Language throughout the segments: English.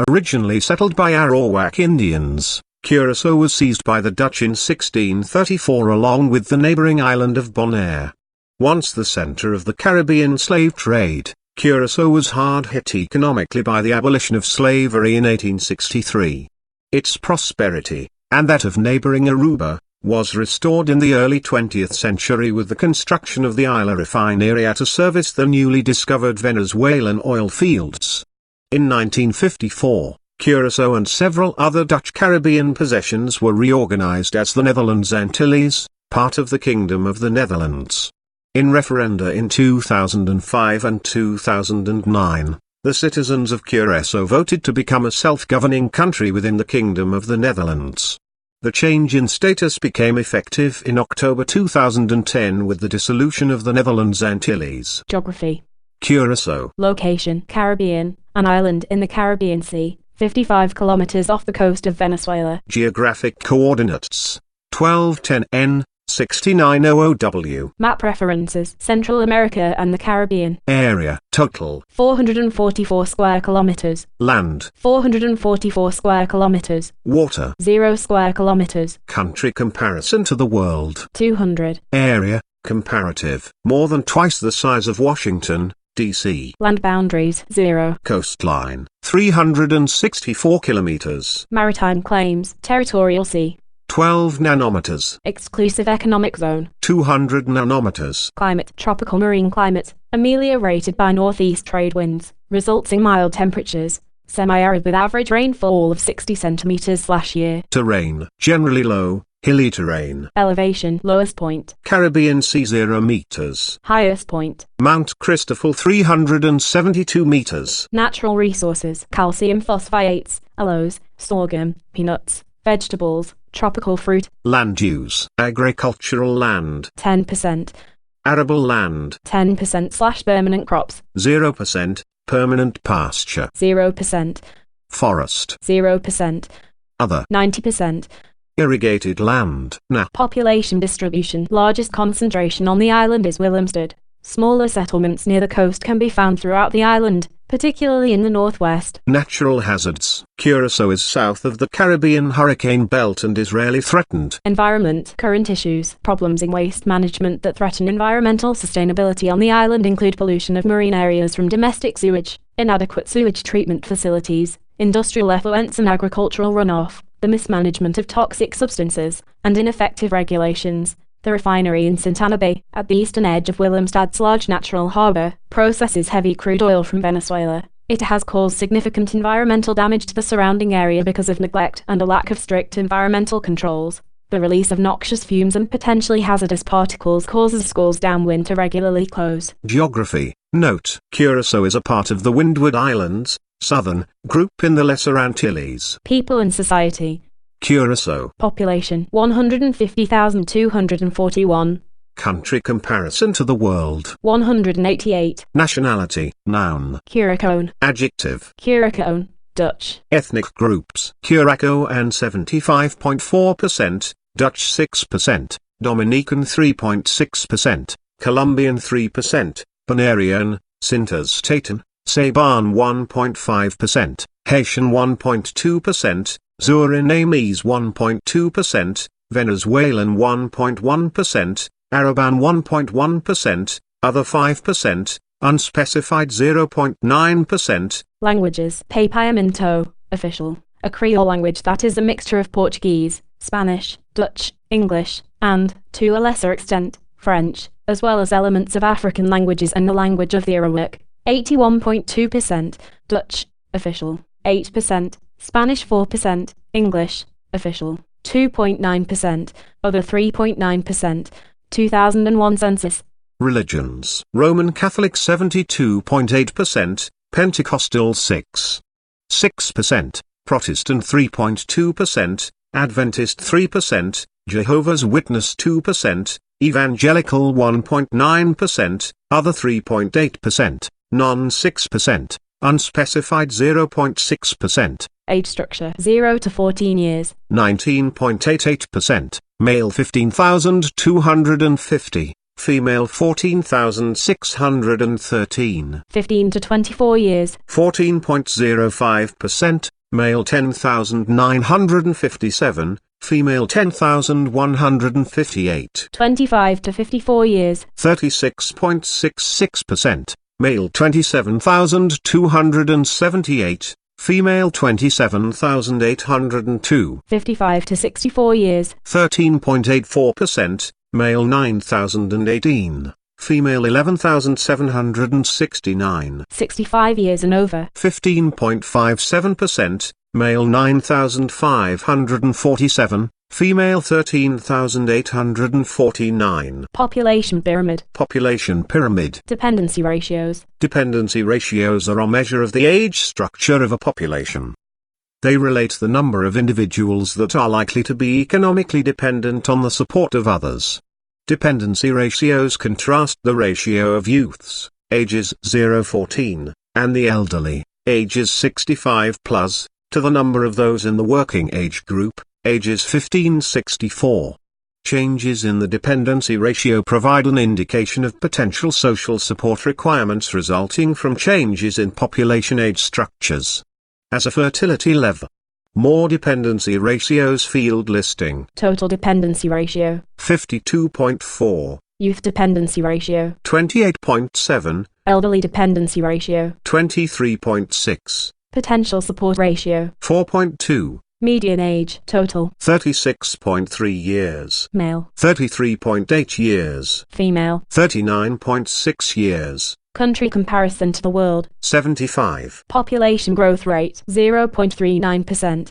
Originally settled by Arawak Indians, Curaçao was seized by the Dutch in 1634 along with the neighboring island of Bonaire. Once the center of the Caribbean slave trade, Curaçao was hard hit economically by the abolition of slavery in 1863. Its prosperity, and that of neighboring Aruba, was restored in the early 20th century with the construction of the Isla Refineria to service the newly discovered Venezuelan oil fields. In 1954, Curaçao and several other Dutch Caribbean possessions were reorganized as the Netherlands Antilles, part of the Kingdom of the Netherlands. In referenda in 2005 and 2009, the citizens of Curaçao voted to become a self-governing country within the Kingdom of the Netherlands. The change in status became effective in October 2010 with the dissolution of the Netherlands Antilles. Geography. Curaçao. Location: Caribbean, an island in the Caribbean Sea, 55 kilometers off the coast of Venezuela. Geographic coordinates: 1210 N, 6900W. Map references: Central America and the Caribbean. Area: total 444 square kilometers. Land: 444 square kilometers. Water: 0 square kilometers. Country comparison to the world: 200. Area: comparative, more than twice the size of Washington, D.C. Land boundaries: 0. Coastline: 364 kilometers. Maritime claims: territorial sea. 12 nanometers. Exclusive economic zone: 200 nanometers. Climate: tropical marine climate, ameliorated by northeast trade winds, results in mild temperatures. Semi-arid with average rainfall of 60 centimeters/year. Terrain: generally low, hilly terrain. Elevation: lowest point: Caribbean Sea 0 meters. highest point: Mount Christoffel 372 meters. Natural resources: calcium phosphates, aloes, sorghum, peanuts, vegetables, tropical fruit. Land use: agricultural land 10%. Arable land 10%/permanent crops. 0%, permanent pasture 0%. Forest 0%. Other 90%. Irrigated land NA. Population distribution: largest concentration on the island is Willemstad. Smaller settlements near the coast can be found throughout the island, particularly in the northwest. Natural hazards: Curaçao is south of the Caribbean hurricane belt and is rarely threatened. Environment: current issues. Problems in waste management that threaten environmental sustainability on the island include pollution of marine areas from domestic sewage, inadequate sewage treatment facilities, industrial effluents and agricultural runoff, the mismanagement of toxic substances, and ineffective regulations. The refinery in Santana Bay, at the eastern edge of Willemstad's large natural harbor, processes heavy crude oil from Venezuela. It has caused significant environmental damage to the surrounding area because of neglect and a lack of strict environmental controls. The release of noxious fumes and potentially hazardous particles causes schools downwind to regularly close. Geography: note, Curaçao is a part of the Windward Islands, southern group in the Lesser Antilles. People and society: Curaçao. Population: 150,241. Country comparison to the world: 188. Nationality: noun. Curaçao. Adjective: Curaçao, Dutch. Ethnic groups: Curaçao 75.4%, Dutch 6%, Dominican 3.6%, Colombian 3%, Bonairean, Sintas Taten, Saban 1.5%, Haitian 1.2%, Surinamese 1.2%, Venezuelan 1.1%, Araban 1.1%, other 5%, unspecified 0.9%. Languages: Papiamento, official, a Creole language that is a mixture of Portuguese, Spanish, Dutch, English, and, to a lesser extent, French, as well as elements of African languages and the language of the Arawak. 81.2%, Dutch, official, 8%, Spanish 4%, English, official, 2.9%, other 3.9%, 2001 census. Religions: Roman Catholic 72.8%, Pentecostal 6%, Protestant 3.2%, Adventist 3%, Jehovah's Witness 2%, Evangelical 1.9%, other 3.8%, non 6%, unspecified 0.6%. Age structure: 0 to 14 years. 19.88%, male 15,250, female 14,613. 15 to 24 years, 14.05%, male 10,957, female 10,158. 25 to 54 years, 36.66%, male 27,278, female 27,802. 55 to 64 years, 13.84%, male 9,018, female 11,769. 65 years and over, 15.57%, male 9,547, female 13,849. population pyramid, Population pyramid. dependency ratios, Dependency ratios are a measure of the age structure of a population. They relate the number of individuals that are likely to be economically dependent on the support of others. Dependency ratios contrast the ratio of youths, ages 0-14, and the elderly, ages 65 plus, to the number of those in the working age group, ages 15-64. Changes in the dependency ratio provide an indication of potential social support requirements resulting from changes in population age structures. As a fertility lever. More dependency ratios field listing. total dependency ratio, 52.4, youth dependency ratio, 28.7, elderly dependency ratio, 23.6, potential support ratio, 4.2, median age, total, 36.3 years, male, 33.8 years, female, 39.6 years, country comparison to the world, 75. population growth rate, 0.39%,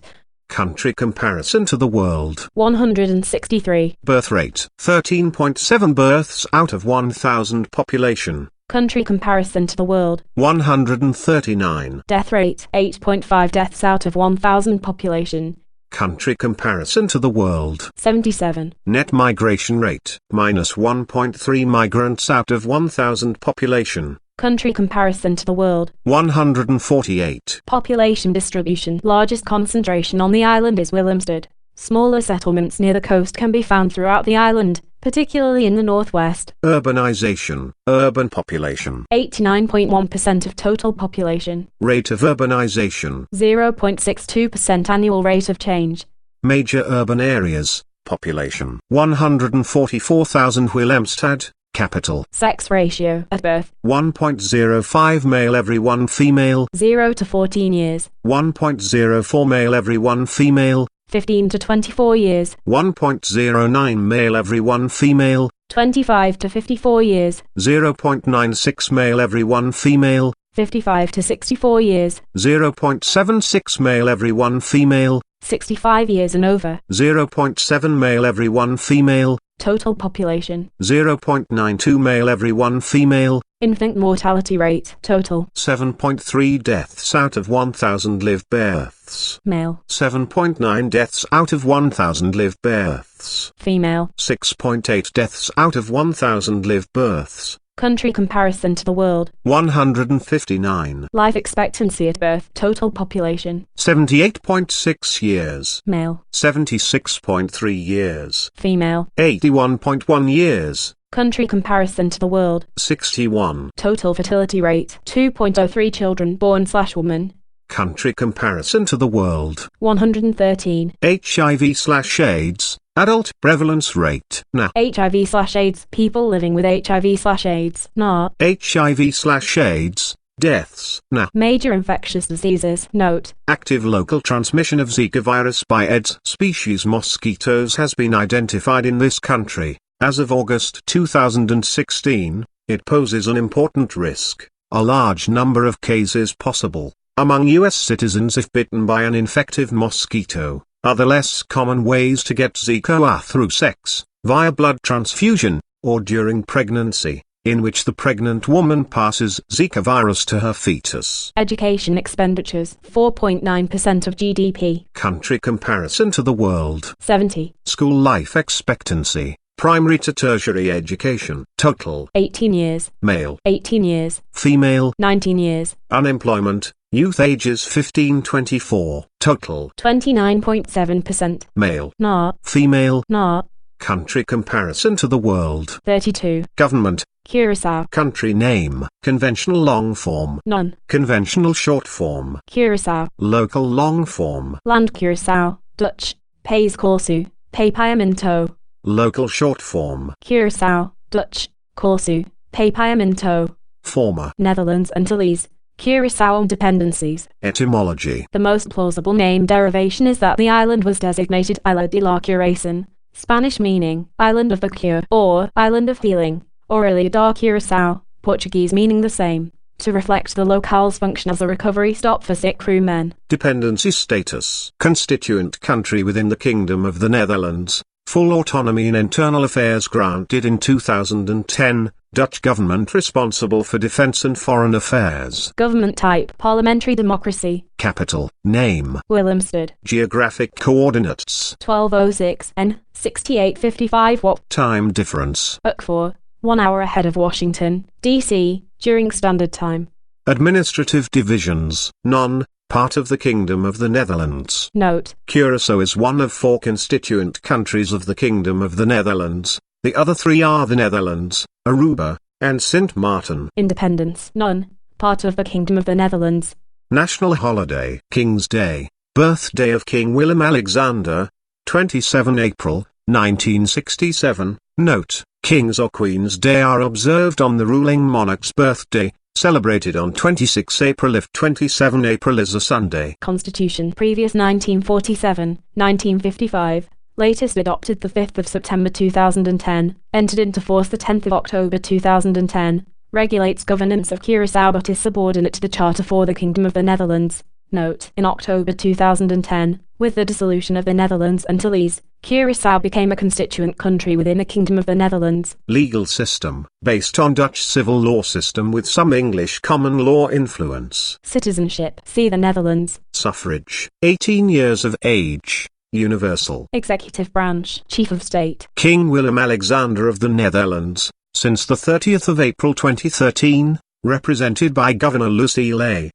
Country comparison to the world. 163, Birth rate, 13.7 births out of 1,000 population. country comparison to the world, 139. death rate, 8.5 deaths out of 1,000 population, Country comparison to the world. 77, Net migration rate, -1.3 migrants out of 1,000 population. country comparison to the world, 148. population distribution, largest concentration on the island is Willemstad. Smaller settlements near the coast can be found throughout the island, particularly in the northwest. Urbanization, urban population. 89.1% of total population, Rate of urbanization. 0.62% annual rate of change, Major urban areas, population. 144,000 Willemstad, capital. sex ratio, at birth, 1.05 male every 1 female. 0 to 14 years, 1.04 male every 1 female. 15 to 24 years, 1.09 male every 1 female. 25 to 54 years, 0.96 male every 1 female. 55 to 64 years, 0.76 male every 1 female. 65 years and over, 0.7 male every 1 female. total population, 0.92 male every 1 female. infant mortality rate, total, 7.3 deaths out of 1,000 live births. male, 7.9 deaths out of 1,000 live births. female, 6.8 deaths out of 1,000 live births. country comparison to the world, 159. life expectancy at birth, total population, 78.6 years. male, 76.3 years. female, 81.1 years. country comparison to the world, 61. total fertility rate, 2.03 children born/woman, Country comparison to the world. 113, HIV/AIDS, adult prevalence rate, NA. HIV/AIDS, people living with HIV/AIDS, NAR, HIV/AIDS, deaths, NA. major infectious diseases, note, Active local transmission of Zika virus by Aedes species mosquitoes has been identified in this country. As of August 2016, it poses an important risk. A large number of cases possible among U.S. citizens if bitten by an infective mosquito. Other less common ways to get Zika are through sex, via blood transfusion, or during pregnancy, in which the pregnant woman passes Zika virus to her fetus. education expenditures, 4.9% of GDP, Country comparison to the world. 70, School life expectancy, primary to tertiary education, total, 18 years, male, 18 years, female, 19 years, unemployment, youth ages 15-24, total, 29.7%, male, NAR, female, NAR, Country comparison to the world. 32. Government. Curaçao. Country name. Conventional long form. None. Conventional short form. Curaçao. Local long form. Land Curaçao. Dutch. País Corsu. Papiamento. Local short form. Curaçao. Dutch. Corsu. Papiamento. Former. Netherlands Antilles. Curaçao dependencies. Etymology. The most plausible name derivation is that the island was designated Isla de la Curaçao, Spanish meaning Island of the Cure or Island of Healing, or Ilha da Curaçao, Portuguese meaning the same, to reflect the locale's function as a recovery stop for sick crewmen. Dependency status. Constituent country within the Kingdom of the Netherlands. Full autonomy in internal affairs granted in 2010. Dutch government responsible for defense and foreign affairs. Government type. Parliamentary democracy. Capital. Name. Willemstad. Geographic coordinates. 1206 N. 6855 Watt. Time difference. UK4. 1 hour ahead of Washington, D.C., during standard time. Administrative divisions. None. Part of the Kingdom of the Netherlands. Note. Curaçao is one of 4 constituent countries of the Kingdom of the Netherlands. The other 3 are the Netherlands, Aruba, and Sint Maarten. Independence. None. Part of the Kingdom of the Netherlands. National holiday. King's Day. Birthday of King Willem-Alexander. 27 April, 1967. Note. King's or Queen's Day are observed on the ruling monarch's birthday, celebrated on 26 April if 27 April is a Sunday. Constitution. Previous 1947, 1955. Latest adopted the 5th of September 2010, entered into force the 10th of October 2010, regulates governance of Curaçao but is subordinate to the Charter for the Kingdom of the Netherlands. Note, in October 2010, with the dissolution of the Netherlands Antilles, Curaçao became a constituent country within the Kingdom of the Netherlands. Legal system, based on Dutch civil law system with some English common law influence. Citizenship, see the Netherlands. Suffrage, 18 years of age. Universal. Executive branch. Chief of State. King Willem-Alexander of the Netherlands, since the 30th of April 2013, represented by Governor Lucille A.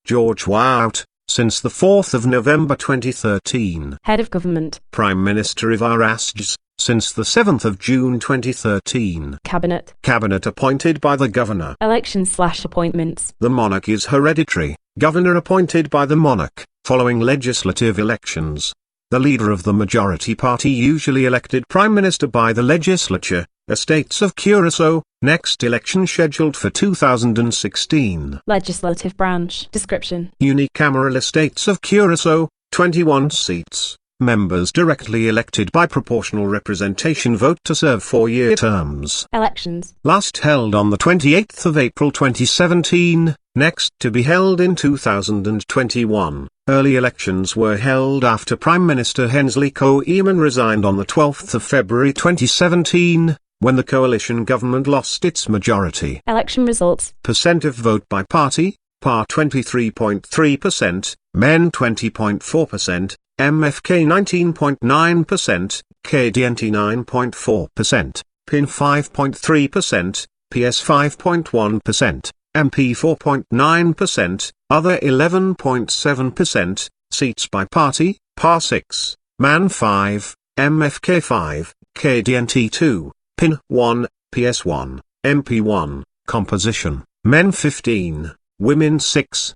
George Wout, since the 4th of November 2013. Head of Government. Prime Minister Ivar Asges, since the 7th of June 2013. Cabinet. Cabinet appointed by the Governor. Elections/appointments. The monarch is hereditary. Governor appointed by the monarch, following legislative elections. The leader of the majority party usually elected Prime Minister by the legislature. Estates of Curaçao, next election scheduled for 2016. Legislative branch. Description. Unicameral Estates of Curaçao, 21 seats. Members directly elected by proportional representation vote to serve 4-year terms. Elections. Last held on the 28th of April 2017, next to be held in 2021. Early elections were held after Prime Minister Hensley Koeman resigned on the 12th of February 2017, when the coalition government lost its majority. Election results. Percent of vote by party, PAR 23.3%, MEN 20.4%, MFK 19.9%, KDNT 9.4%, PIN 5.3%, PS 5.1%, MP 4.9%, other 11.7%, seats by party, PAR 6, MAN 5, MFK 5, KDNT 2, PIN 1, PS 1, MP 1, composition, men 15, women 6%,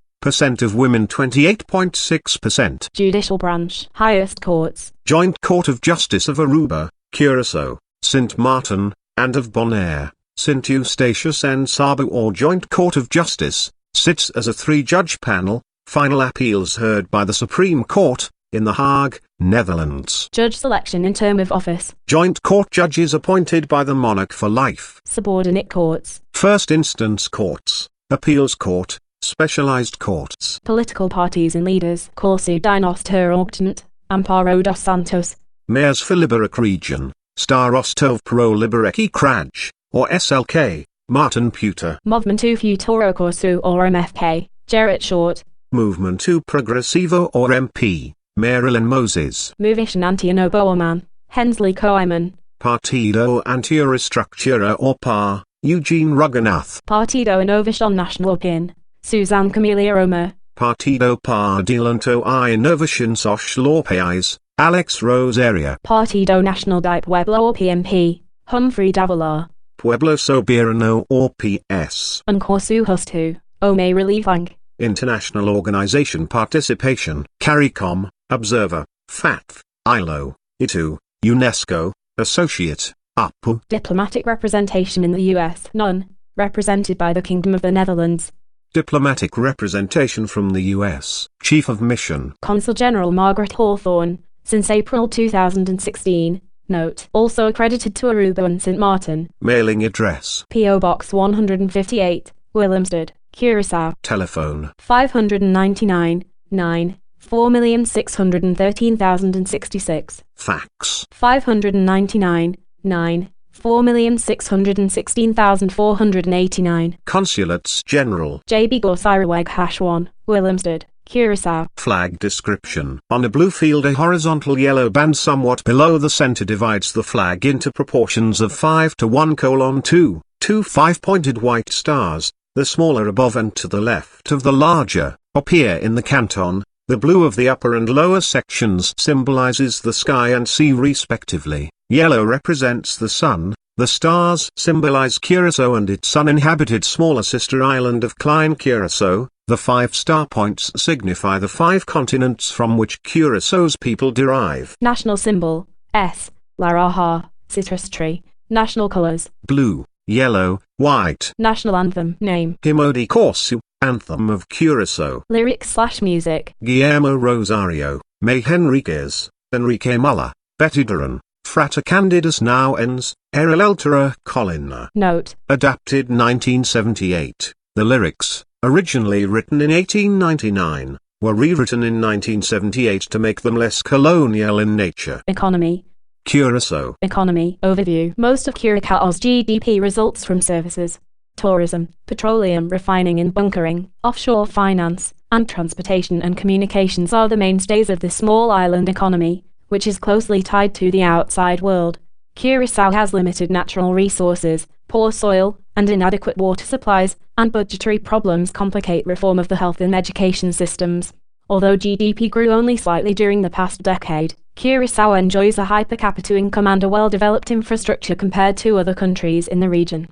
of women 28.6%. Judicial branch. Highest courts. Joint Court of Justice of Aruba, Curaçao, Sint Maarten, and of Bonaire, Sint Eustatius and Saba or Joint Court of Justice, sits as a 3-judge panel, final appeals heard by the Supreme Court, in The Hague, Netherlands. Judge selection in term of office. Joint Court judges appointed by the monarch for life. Subordinate courts. First instance courts, appeals court, specialized courts. Political parties and leaders. Corsu Dinostur Octant, Amparo dos Santos. Mayors for Liberec Region, Starostov Pro Liberec Kraj, or SLK, Martin Puter. Movimento Futuro Corsu or MFK, Gerrit Short. Movimento Progressivo or MP, Marilyn Moses. Movition Anti-Noboaman, Hensley Koeman. Partido Anti-Restructura or PAR, Eugene Rugganath. Partido Inovación Nacional PIN, Suzanne Camelia Roma. Partido Parlamento e Inovación Social País, Alex Rosaria. Partido Nacional de Pueblo or PNP, Humphrey Davila. Pueblo Soberano or PS. Uncorsu Hustu, Ome Relivang. International Organization Participation, CARICOM, Observer, FATF, ILO, ITU, UNESCO, Associate, APU. Diplomatic representation in the US, none. Represented by the Kingdom of the Netherlands. Diplomatic representation from the US, Chief of Mission. Consul General Margaret Hawthorne, since April 2016. Note, also accredited to Aruba and St. Martin. Mailing address. P.O. Box 158, Willemstad, Curaçao. Telephone. 599 9 4,613,066. Fax. 599 9 4,616,489. Consulates General. JB Gorsiraweg #1, Willemstad, Curaçao. Flag description. On a blue field, a horizontal yellow band somewhat below the center divides the flag into proportions of 5:1:2, two 5-pointed white stars, the smaller above and to the left of the larger, appear in the canton. The blue of the upper and lower sections symbolizes the sky and sea respectively. Yellow represents the sun. The stars symbolize Curaçao and its uninhabited smaller sister island of Klein Curaçao. The 5 star points signify the 5 continents from which Curaçao's people derive. National symbol, S, Laraha, citrus tree. National colors, blue, yellow, white. National anthem, name, Himno de Corsu, Anthem of Curaçao. Lyrics/music, Guillermo Rosario, May Henriquez, Enrique Muller, Betty Duran, Frater Candidus Nauens, Eril Eltera Colina. Note, adapted 1978. The lyrics, originally written in 1899, were rewritten in 1978 to make them less colonial in nature. Economy. Curaçao. Economy overview. Most of Curaçao's GDP results from services, tourism, petroleum refining and bunkering, offshore finance, and transportation and communications are the mainstays of the small island economy, which is closely tied to the outside world. Curaçao has limited natural resources, poor soil, and inadequate water supplies, and budgetary problems complicate reform of the health and education systems. Although GDP grew only slightly during the past decade, Curaçao enjoys a high per capita income and a well-developed infrastructure compared to other countries in the region.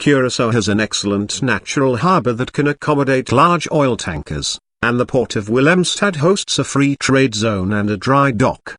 Curaçao has an excellent natural harbour that can accommodate large oil tankers, and the port of Willemstad hosts a free trade zone and a dry dock.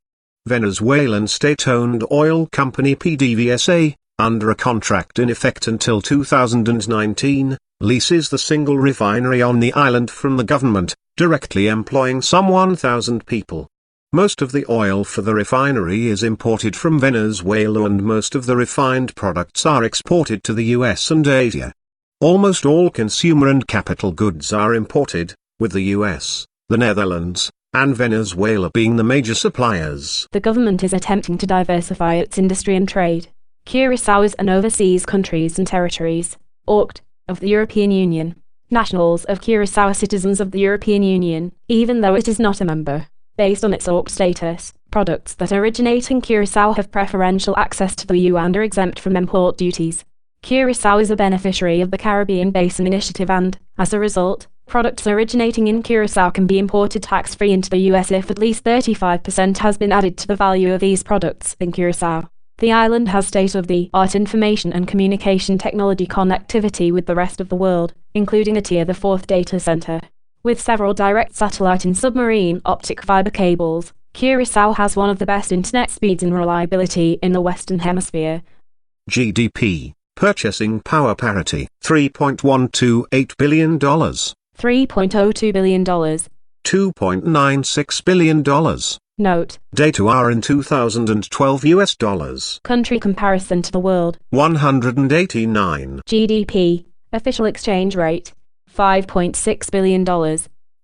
Venezuelan state-owned oil company PDVSA, under a contract in effect until 2019, leases the single refinery on the island from the government, directly employing some 1,000 people. Most of the oil for the refinery is imported from Venezuela and most of the refined products are exported to the US and Asia. Almost all consumer and capital goods are imported, with the US, the Netherlands, and Venezuela being the major suppliers. The government is attempting to diversify its industry and trade. Curaçao is an overseas countries and territories, ORCT, of the European Union. Nationals of Curaçao are citizens of the European Union, even though it is not a member. Based on its ORCT status, products that originate in Curaçao have preferential access to the EU and are exempt from import duties. Curaçao is a beneficiary of the Caribbean Basin Initiative and, as a result, products originating in Curaçao can be imported tax-free into the US if at least 35% has been added to the value of these products in Curaçao. The island has state-of-the-art information and communication technology connectivity with the rest of the world, including a Tier 4 data center. With several direct satellite and submarine optic fiber cables, Curaçao has one of the best internet speeds and reliability in the Western Hemisphere. GDP, purchasing power parity, $3.128 billion. $3.02 billion. $2.96 billion. Note, data are in 2012 US dollars. Country comparison to the world. 189. GDP, official exchange rate, $5.6 billion.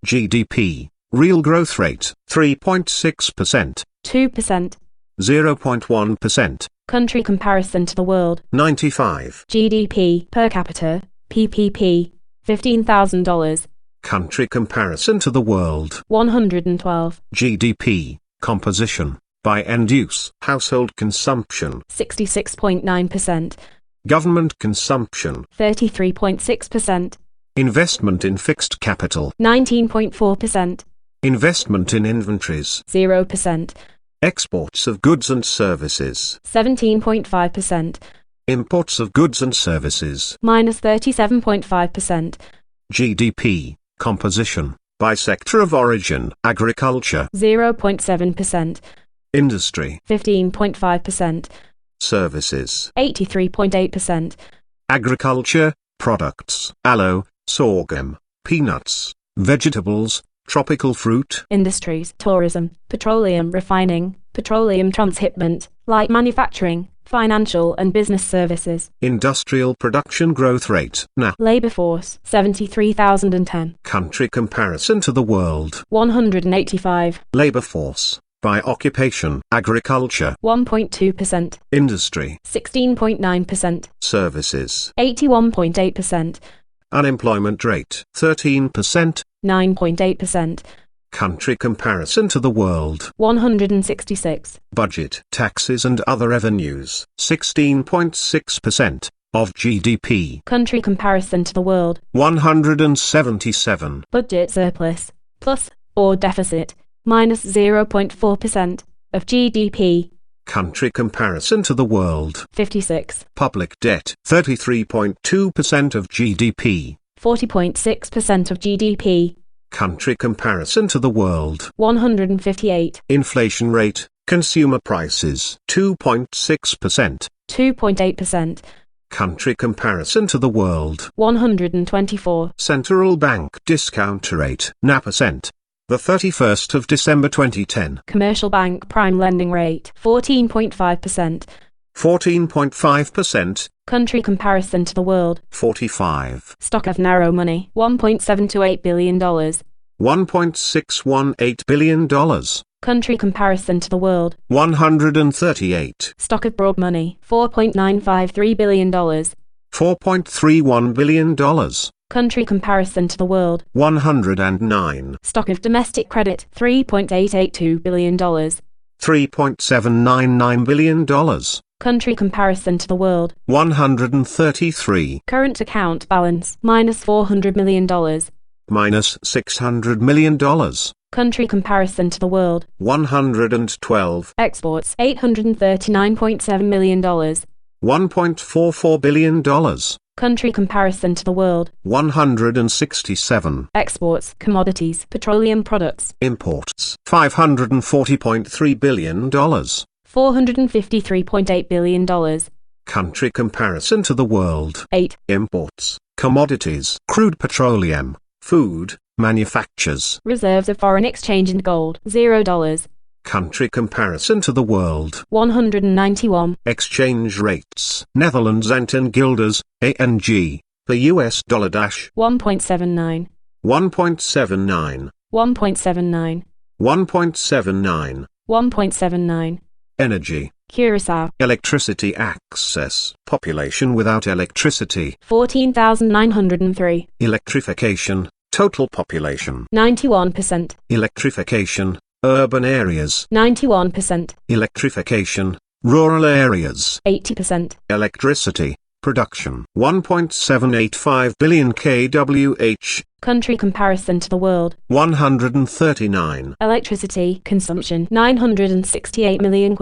GDP, real growth rate, 3.6%. 2%. 0.1%. Country comparison to the world. 95. GDP, per capita, PPP, $15,000. Country comparison to the world. 112. GDP, composition, by end use. Household consumption. 66.9%. Government consumption. 33.6%. Investment in fixed capital. 19.4%. Investment in inventories. 0%. Exports of goods and services. 17.5%. Imports of goods and services. Minus 37.5%. GDP, composition, by sector of origin, agriculture. 0.7%. Industry. 15.5%. Services. 83.8%. Agriculture, products, aloe, sorghum, peanuts, vegetables, tropical fruit. Industries, tourism, petroleum refining, petroleum transshipment, light manufacturing, financial and business services. Industrial production growth rate, NA. Labor force, 73,010. Country comparison to the world. 185. Labor force, by occupation, agriculture. 1.2%. Industry. 16.9%. Services. 81.8%. Unemployment rate, 13%. 9.8%. Country comparison to the world. 166. Budget, taxes and other revenues, 16.6% of GDP. Country comparison to the world. 177. Budget surplus, plus, or deficit, minus 0.4% of GDP. Country comparison to the world. 56. Public debt, 33.2% of GDP. 40.6% of GDP. Country comparison to the world. 158. Inflation rate, consumer prices, 2.6%. 2.8%. Country comparison to the world. 124. Central bank discount rate, NA%. The 31st of December 2010. Commercial bank prime lending rate, 14.5%. 14.5%. Country comparison to the world. 45. Stock of narrow money, $1.728 billion. $1.618 billion. Country comparison to the world. 138. Stock of broad money, $4.953 billion. $4.31 billion. Country comparison to the world. 109. Stock of domestic credit, $3.882 billion. $3.799 billion. Country comparison to the world. 133. Current account balance, minus $400 million. Minus $600 million. Country comparison to the world. 112. Exports, $839.7 million. $1.44 billion. Country comparison to the world. 167. Exports, commodities, petroleum products. Imports, $540.3 billion. $453.8 billion. Country comparison to the world. 8. Imports, commodities, crude petroleum, food, manufactures. Reserves of foreign exchange and gold, $0. Country comparison to the world. 191. Exchange rates, Netherlands and guilders, ANG, the US dollar. 1.79. 1.79. 1.79. 1.79. 1.79. Energy. Curaçao. Electricity access. Population without electricity. 14,903. Electrification. Total population. 91%. Electrification. Urban areas. 91%. Electrification. Rural areas. 80%. Electricity. Production. 1.785 billion kWh. Country comparison to the world. 139. Electricity consumption, 968 million.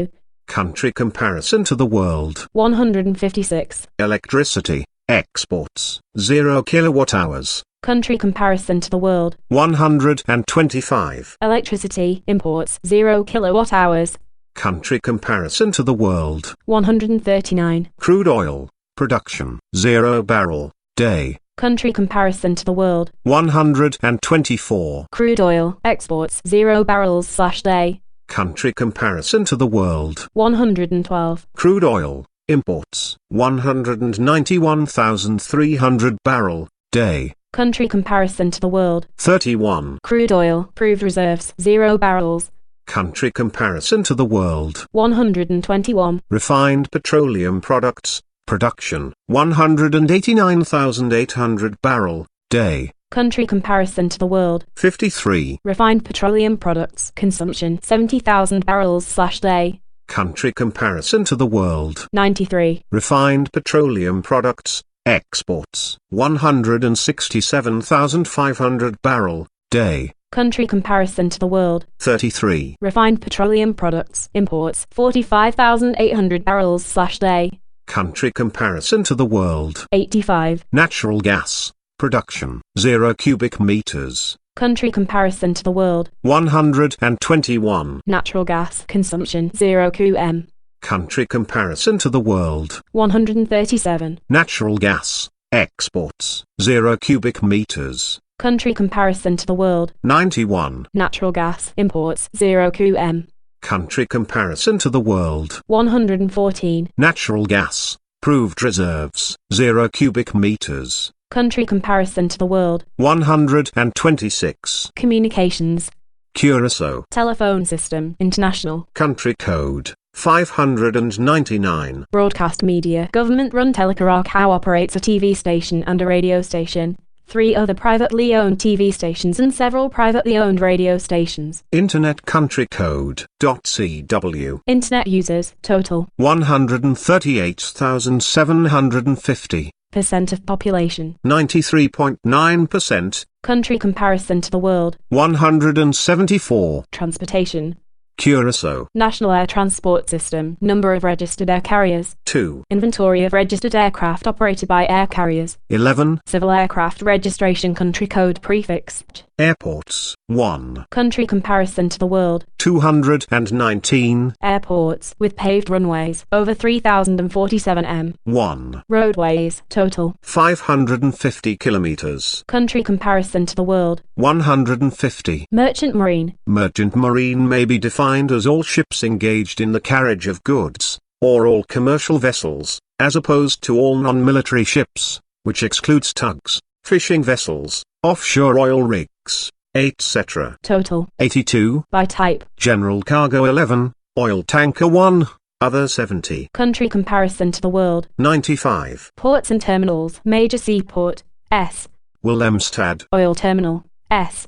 Country comparison to the world. 156. Electricity. Exports. 0 kilowatt-hours. Country comparison to the world. 125. Electricity imports, 0 kilowatt-hours. Country comparison to the world. 139. Crude oil. Production, 0 barrel, day. Country comparison to the world. 124. Crude oil, exports, 0 barrels/day. Country comparison to the world. 112. Crude oil, imports, 191,300 barrel, day. Country comparison to the world. 31. Crude oil, proved reserves, 0 barrels. Country comparison to the world. 121. Refined petroleum products. Production, 189,800 barrel, day. Country comparison to the world. 53. Refined petroleum products. Consumption, 70,000 barrels/day. Country comparison to the world. 93. Refined petroleum products. Exports, 167,500 barrel, day. Country comparison to the world. 33. Refined petroleum products. Imports 45,800 barrels/day. Country comparison to the world. 85. Natural gas. Production 0 cubic meters. Country comparison to the world. 121. Natural gas consumption 0 qm. Country comparison to the world. 137. Natural gas. Exports 0 cubic meters. Country comparison to the world. 91. Natural gas imports 0 qm. Country comparison to the world. 114. Natural gas. Proved reserves 0 cubic meters. Country comparison to the world. 126. Communications. Curaçao. Telephone system international. Country code 599. Broadcast media. Government-run Curaçao operates a TV station and a radio station, 3 other privately owned TV stations and several privately owned radio stations. Internet country code .cw. Internet users, total 138,750. percent of population. 93.9%. Country comparison to the world. 174. Transportation. Curaçao. National Air Transport System. Number of registered air carriers. 2. Inventory of registered aircraft operated by air carriers. 11. Civil aircraft registration country code prefixed. Airports. 1. Country comparison to the world. 219. Airports, with paved runways, over 3,047 m. 1. Roadways, total 550 kilometers. Country comparison to the world. 150. Merchant marine. Merchant marine may be defined as all ships engaged in the carriage of goods, or all commercial vessels, as opposed to all non-military ships, which excludes tugs, fishing vessels, offshore oil rigs, etc. Total 82. by type. General cargo 11, oil tanker 1, other 70. Country comparison to the world. 95. Ports and terminals. Major seaport, S. Willemstad. Oil terminal, S.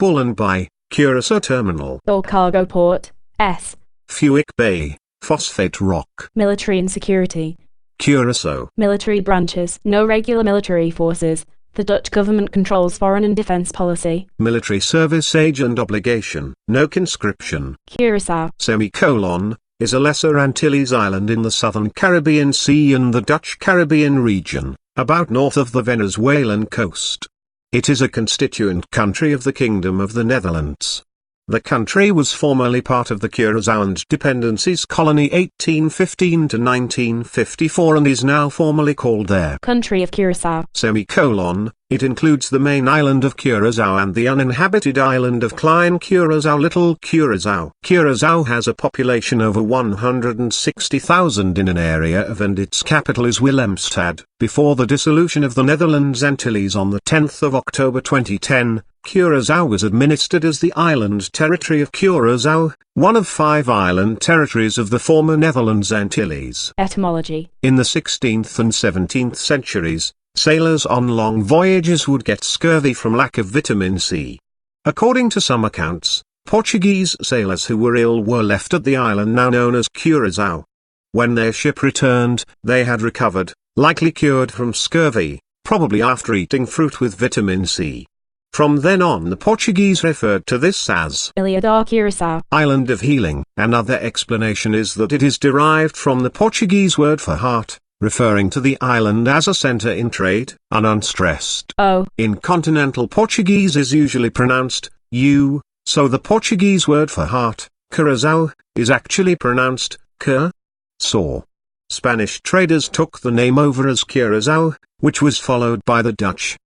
Bullenby, Curaçao terminal. All cargo port, S. Fuick Bay, Phosphate Rock. Military and security. Curaçao. Military branches. No regular military forces. The Dutch government controls foreign and defense policy. Military service age and obligation. No conscription. Curaçao. Semicolon, is a Lesser Antilles island in the southern Caribbean Sea and the Dutch Caribbean region, about north of the Venezuelan coast. It is a constituent country of the Kingdom of the Netherlands. The country was formerly part of the Curaçao and Dependencies Colony 1815 to 1954 and is now formally called their Country of Curaçao. Semicolon, it includes the main island of Curaçao and the uninhabited island of Klein Curaçao Little Curaçao. Curaçao has a population over 160,000 in an area of and its capital is Willemstad. Before the dissolution of the Netherlands Antilles on the 10th of October 2010, Curaçao was administered as the island territory of Curaçao, one of 5 island territories of the former Netherlands Antilles. Etymology. In the 16th and 17th centuries, sailors on long voyages would get scurvy from lack of vitamin C. According to some accounts, Portuguese sailors who were ill were left at the island now known as Curaçao. When their ship returned, they had recovered, likely cured from scurvy, probably after eating fruit with vitamin C. From then on the Portuguese referred to this as Ilha da Curaçao. Island of Healing. Another explanation is that it is derived from the Portuguese word for heart, referring to the island as a center in trade, unstressed. O. In continental Portuguese is usually pronounced U, so the Portuguese word for heart, Curaçao, is actually pronounced Curaçao. Spanish traders took the name over as Curaçao, which was followed by the Dutch.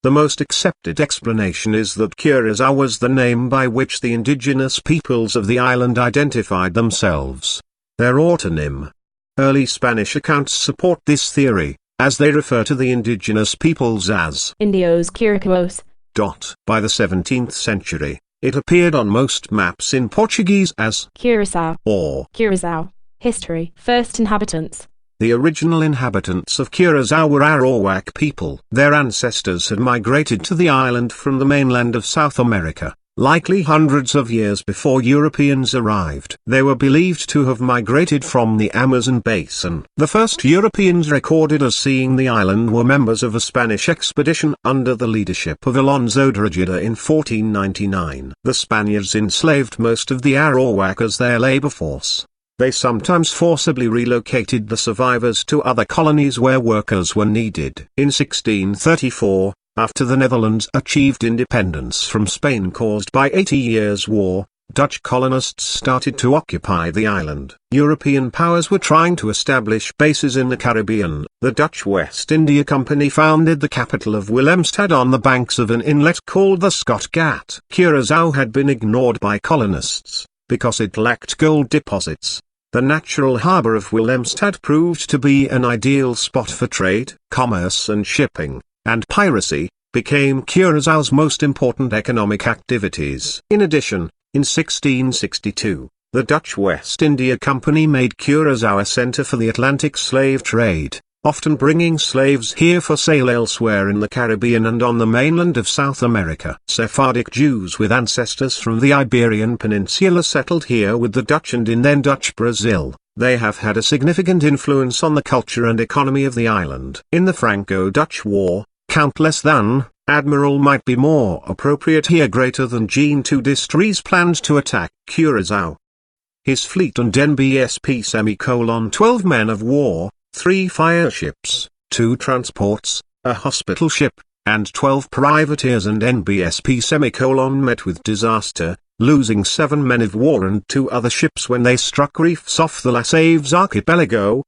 The most accepted explanation is that Curaçao was the name by which the indigenous peoples of the island identified themselves. Their autonym. Early Spanish accounts support this theory, as they refer to the indigenous peoples as Indios Curaçaos. By the 17th century, it appeared on most maps in Portuguese as Curaçao or Curaçao. History. First inhabitants. The original inhabitants of Curaçao were Arawak people. Their ancestors had migrated to the island from the mainland of South America. likely hundreds of years before Europeans arrived. They were believed to have migrated from the Amazon basin. The first Europeans recorded as seeing the island were members of a Spanish expedition under the leadership of Alonso de Ojeda in 1499. The Spaniards enslaved most of the Arawak as their labor force. They sometimes forcibly relocated the survivors to other colonies where workers were needed. In 1634, after the Netherlands achieved independence from Spain caused by 80 Years' War, Dutch colonists started to occupy the island. European powers were trying to establish bases in the Caribbean. The Dutch West India Company founded the capital of Willemstad on the banks of an inlet called the Scott Gat. Curaçao had been ignored by colonists, because it lacked gold deposits. The natural harbour of Willemstad proved to be an ideal spot for trade, commerce and shipping, and piracy became Curaçao's most important economic activities. In addition, in 1662, the Dutch West India Company made Curaçao a centre for the Atlantic slave trade, often bringing slaves here for sale elsewhere in the Caribbean and on the mainland of South America. Sephardic Jews with ancestors from the Iberian Peninsula settled here with the Dutch and in then Dutch Brazil. They have had a significant influence on the culture and economy of the island. In the Franco-Dutch War, Count less than, Admiral might be more appropriate here, greater than Jean d'Istries planned to attack Curaçao. His fleet and NBSP 12 men of war, 3 fireships, 2 transports, a hospital ship, and 12 privateers and NBSP met with disaster, losing 7 men of war and 2 other ships when they struck reefs off the La Saves archipelago.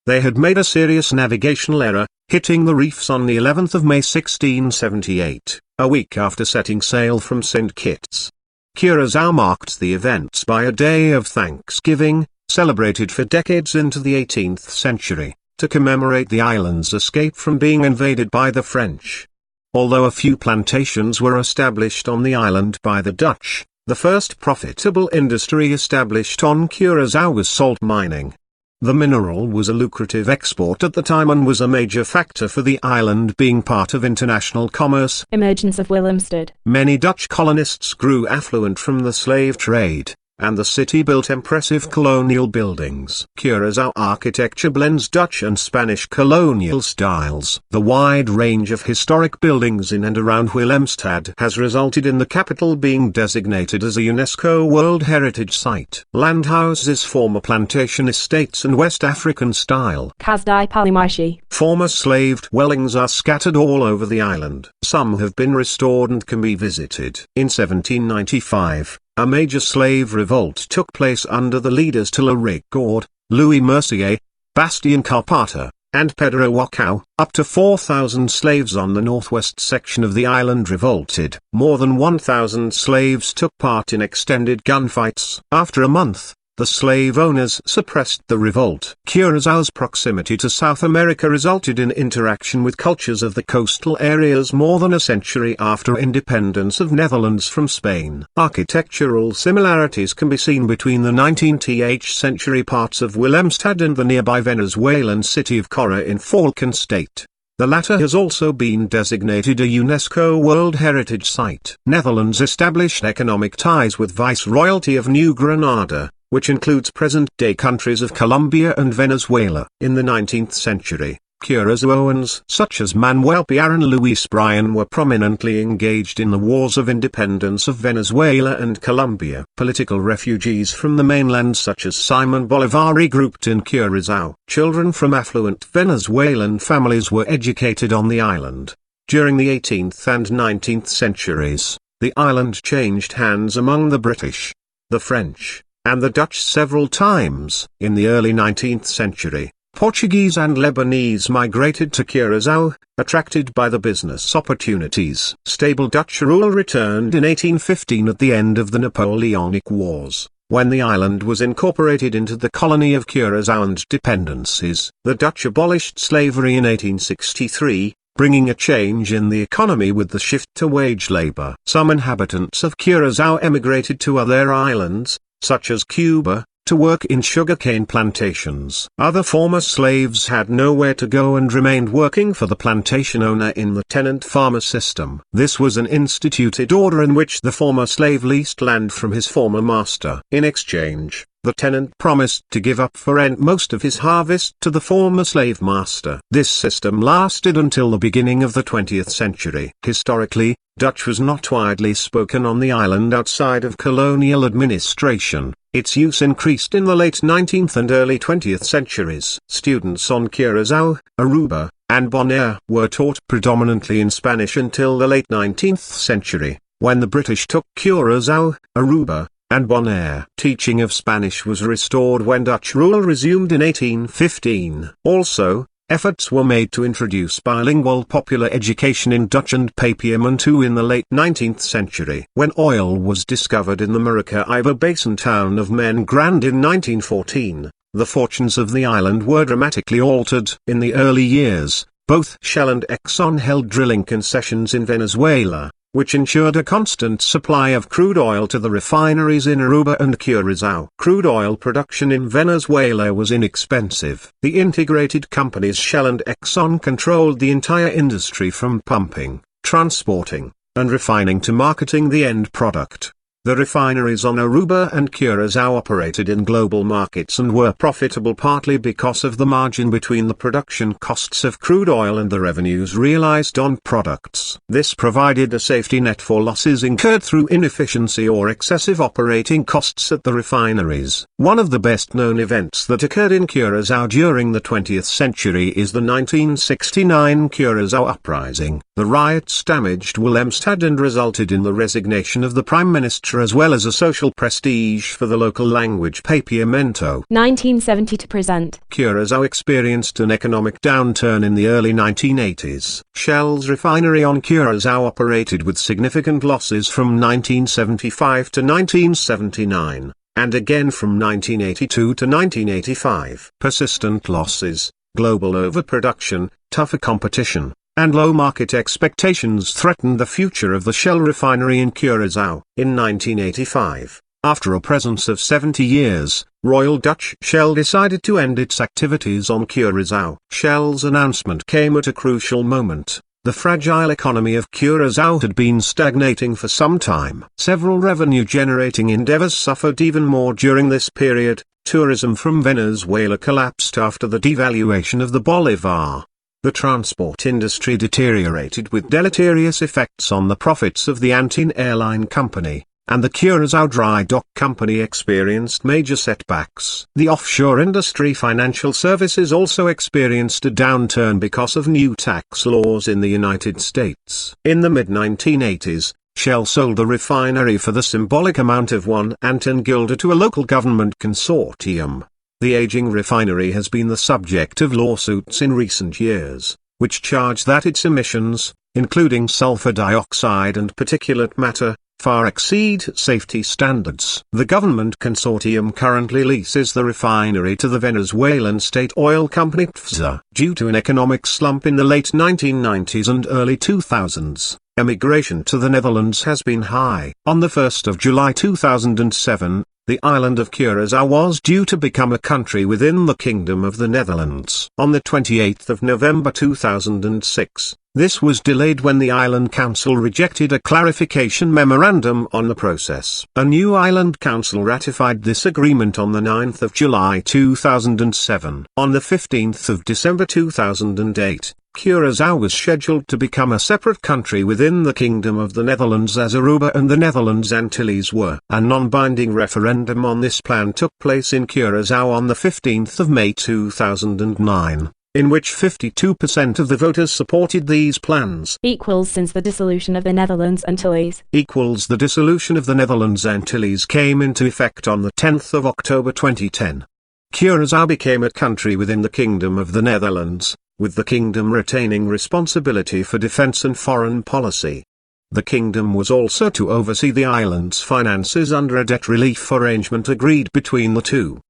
They had made a serious navigational error, hitting the reefs on the 11th of May 1678, a week after setting sail from St. Kitts. Curaçao marked the events by a day of Thanksgiving, celebrated for decades into the 18th century, to commemorate the island's escape from being invaded by the French. Although a few plantations were established on the island by the Dutch, the first profitable industry established on Curaçao was salt mining. The mineral was a lucrative export at the time and was a major factor for the island being part of international commerce. Emergence of Willemstad. Many Dutch colonists grew affluent from the slave trade, and the city built impressive colonial buildings. Curaçao architecture blends Dutch and Spanish colonial styles. The wide range of historic buildings in and around Willemstad has resulted in the capital being designated as a UNESCO World Heritage Site. Land houses former plantation estates and West African style. Kasdai Palimashi. Former slave dwellings are scattered all over the island. Some have been restored and can be visited. In 1795, a major slave revolt took place under the leaders Tilla Rigaud, Louis Mercier, Bastien Carpata, and Pedro Wacau. Up to 4,000 slaves on the northwest section of the island revolted. More than 1,000 slaves took part in extended gunfights. After a month, the slave owners suppressed the revolt. Curaçao's proximity to South America resulted in interaction with cultures of the coastal areas more than a century after independence of Netherlands from Spain. Architectural similarities can be seen between the 19th century parts of Willemstad and the nearby Venezuelan city of Cora in Falcon State. The latter has also been designated a UNESCO World Heritage Site. Netherlands established economic ties with Viceroyalty of New Granada, which includes present-day countries of Colombia and Venezuela. In the 19th century, Curaçaoans such as Manuel Piar and Luis Brian were prominently engaged in the wars of independence of Venezuela and Colombia. Political refugees from the mainland such as Simon Bolivar regrouped in Curaçao. Children from affluent Venezuelan families were educated on the island. During the 18th and 19th centuries, the island changed hands among the British, the French, and the Dutch several times. In the early 19th century, Portuguese and Lebanese migrated to Curaçao, attracted by the business opportunities. Stable Dutch rule returned in 1815 at the end of the Napoleonic Wars, when the island was incorporated into the colony of Curaçao and dependencies. The Dutch abolished slavery in 1863, bringing a change in the economy with the shift to wage labor. Some inhabitants of Curaçao emigrated to other islands, such as Cuba, to work in sugarcane plantations. Other former slaves had nowhere to go and remained working for the plantation owner in the tenant-farmer system. This was an instituted order in which the former slave leased land from his former master. In exchange, the tenant promised to give up for rent most of his harvest to the former slave master. This system lasted until the beginning of the 20th century. Historically, Dutch was not widely spoken on the island outside of colonial administration. Its use increased in the late 19th and early 20th centuries. Students on Curaçao, Aruba, and Bonaire were taught predominantly in Spanish until the late 19th century, when the British took Curaçao, Aruba, and Bonaire. Teaching of Spanish was restored when Dutch rule resumed in 1815. Also, efforts were made to introduce bilingual popular education in Dutch and Papiamentu in the late 19th century. When oil was discovered in the Maracaibo Basin town of Men Grande in 1914, the fortunes of the island were dramatically altered. In the early years, both Shell and Exxon held drilling concessions in Venezuela, which ensured a constant supply of crude oil to the refineries in Aruba and Curaçao. Crude oil production in Venezuela was inexpensive. The integrated companies Shell and Exxon controlled the entire industry from pumping, transporting, and refining to marketing the end product. The refineries on Aruba and Curaçao operated in global markets and were profitable partly because of the margin between the production costs of crude oil and the revenues realized on products. This provided a safety net for losses incurred through inefficiency or excessive operating costs at the refineries. One of the best-known events that occurred in Curaçao during the 20th century is the 1969 Curaçao Uprising. The riots damaged Willemstad and resulted in the resignation of the Prime Minister as well as a social prestige for the local language Papiamento. 1970 to present. Curaçao experienced an economic downturn in the early 1980s. Shell's refinery on Curaçao operated with significant losses from 1975 to 1979, and again from 1982 to 1985. Persistent losses, global overproduction, tougher competition, and low market expectations threatened the future of the Shell refinery in Curaçao. In 1985, after a presence of 70 years, Royal Dutch Shell decided to end its activities on Curaçao. Shell's announcement came at a crucial moment. The fragile economy of Curaçao had been stagnating for some time. Several revenue-generating endeavors suffered even more during this period. Tourism from Venezuela collapsed after the devaluation of the bolivar. The transport industry deteriorated with deleterious effects on the profits of the Antin Airline Company, and the Curaçao Dry Dock Company experienced major setbacks. The offshore industry financial services also experienced a downturn because of new tax laws in the United States. In the mid-1980s, Shell sold the refinery for the symbolic amount of 1 Antin guilder to a local government consortium. The aging refinery has been the subject of lawsuits in recent years, which charge that its emissions, including sulfur dioxide and particulate matter, far exceed safety standards. The government consortium currently leases the refinery to the Venezuelan state oil company PFSA. Due to an economic slump in the late 1990s and early 2000s, emigration to the Netherlands has been high. On the 1st of July 2007, the island of Curaçao was due to become a country within the Kingdom of the Netherlands. On the 28th of November 2006, this was delayed when the Island Council rejected a clarification memorandum on the process. A new Island Council ratified this agreement on the 9th of July 2007. On the 15th of December 2008, Curaçao was scheduled to become a separate country within the Kingdom of the Netherlands as Aruba and the Netherlands Antilles were. A non-binding referendum on this plan took place in Curaçao on the 15th of May 2009, in which 52% of the voters supported these plans. Equals since the dissolution of the Netherlands Antilles. Equals the dissolution of the Netherlands Antilles came into effect on the 10th of October 2010. Curaçao became a country within the Kingdom of the Netherlands, with the kingdom retaining responsibility for defense and foreign policy. The kingdom was also to oversee the island's finances under a debt relief arrangement agreed between the two.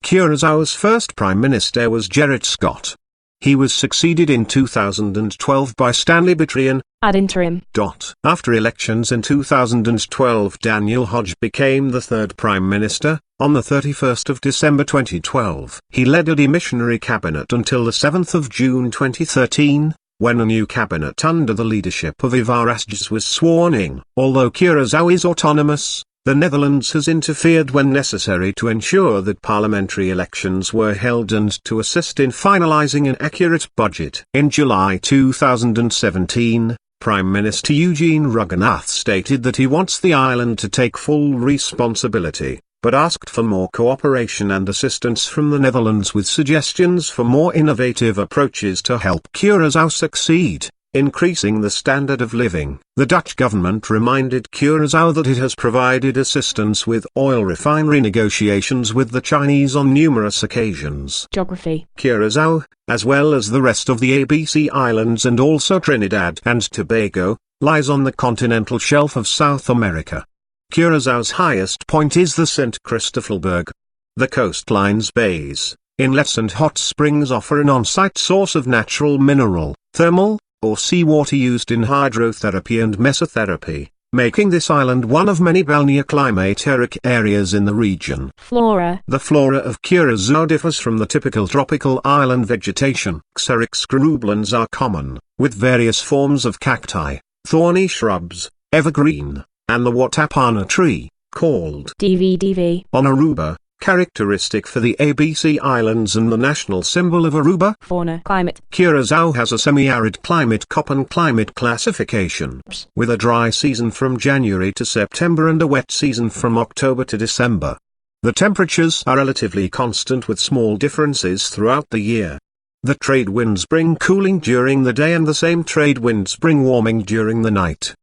Curaçao's first prime minister was Gerrit Scott. He was succeeded in 2012 by Stanley Bitrian, ad interim. After elections in 2012, Daniel Hodge became the third Prime Minister. On the 31st of December 2012, he led a demissionary cabinet until the 7th of June 2013, when a new cabinet under the leadership of Ivar Asjes was sworn in. Although Curaçao is autonomous, the Netherlands has interfered when necessary to ensure that parliamentary elections were held and to assist in finalizing an accurate budget. In July 2017, Prime Minister Eugene Ruggenath stated that he wants the island to take full responsibility, but asked for more cooperation and assistance from the Netherlands with suggestions for more innovative approaches to help Curaçao succeed, increasing the standard of living. The Dutch government reminded Curaçao that it has provided assistance with oil refinery negotiations with the Chinese on numerous occasions. Geography. Curaçao, as well as the rest of the ABC Islands and also Trinidad and Tobago, lies on the continental shelf of South America. Curaçao's highest point is the St. Christopherberg. The coastline's bays, inlets and hot springs offer an on-site source of natural mineral, thermal, or seawater used in hydrotherapy and mesotherapy, making this island one of many balneoclimateric areas in the region. Flora. The flora of Curaçao differs from the typical tropical island vegetation. Xerix scrubulans are common, with various forms of cacti, thorny shrubs, evergreen, and the watapana tree, called DVDV. on Aruba, characteristic for the ABC Islands and the national symbol of Aruba. Fauna. Climate. Curaçao has a semi-arid climate Köppen climate classification, with a dry season from January to September and a wet season from October to December. The temperatures are relatively constant with small differences throughout the year. The trade winds bring cooling during the day and the same trade winds bring warming during the night.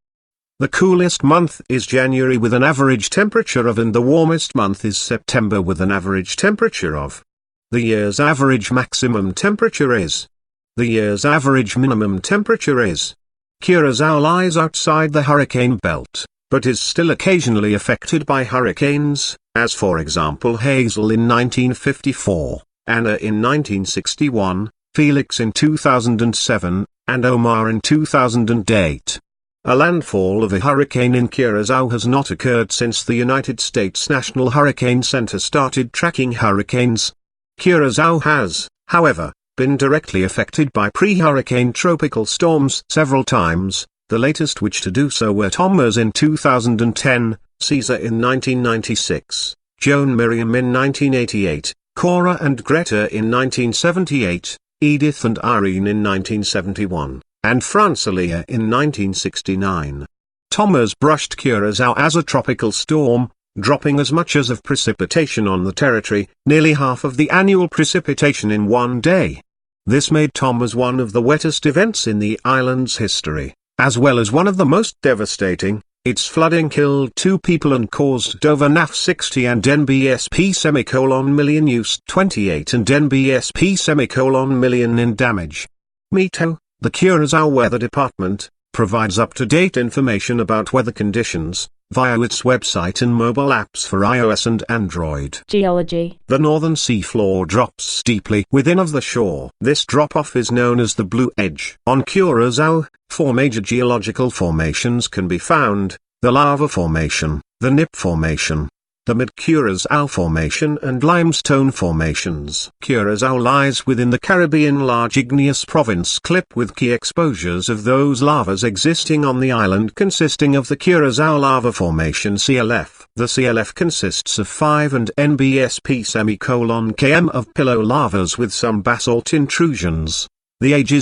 The coolest month is January with an average temperature of and the warmest month is September with an average temperature of. The year's average maximum temperature is. The year's average minimum temperature is. Curaçao lies outside the hurricane belt, but is still occasionally affected by hurricanes, as for example Hazel in 1954, Anna in 1961, Felix in 2007, and Omar in 2008. A landfall of a hurricane in Curaçao has not occurred since the United States National Hurricane Center started tracking hurricanes. Curaçao has, however, been directly affected by pre-hurricane tropical storms several times, the latest which to do so were Thomas in 2010, Caesar in 1996, Joan Miriam in 1988, Cora and Greta in 1978, Edith and Irene in 1971. And Francelia in 1969. Thomas brushed Curaçao as a tropical storm, dropping as much as of precipitation on the territory, nearly half of the annual precipitation in one day. This made Thomas one of the wettest events in the island's history, as well as one of the most devastating. Its flooding killed 2 people and caused over NAF 60 and NBSP million use 28 and NBSP million in damage. Meteo. The Curaçao Weather Department provides up-to-date information about weather conditions via its website and mobile apps for iOS and Android. Geology. The northern seafloor drops steeply within of the shore. This drop-off is known as the Blue Edge. On Curaçao, 4 major geological formations can be found: the Lava Formation, the Nip Formation, the Mid-Curaçao Formation and Limestone Formations. Curaçao lies within the Caribbean Large Igneous Province clip with key exposures of those lavas existing on the island consisting of the Curaçao Lava Formation CLF. The CLF consists of 5 and NBSP km of pillow lavas with some basalt intrusions. The age is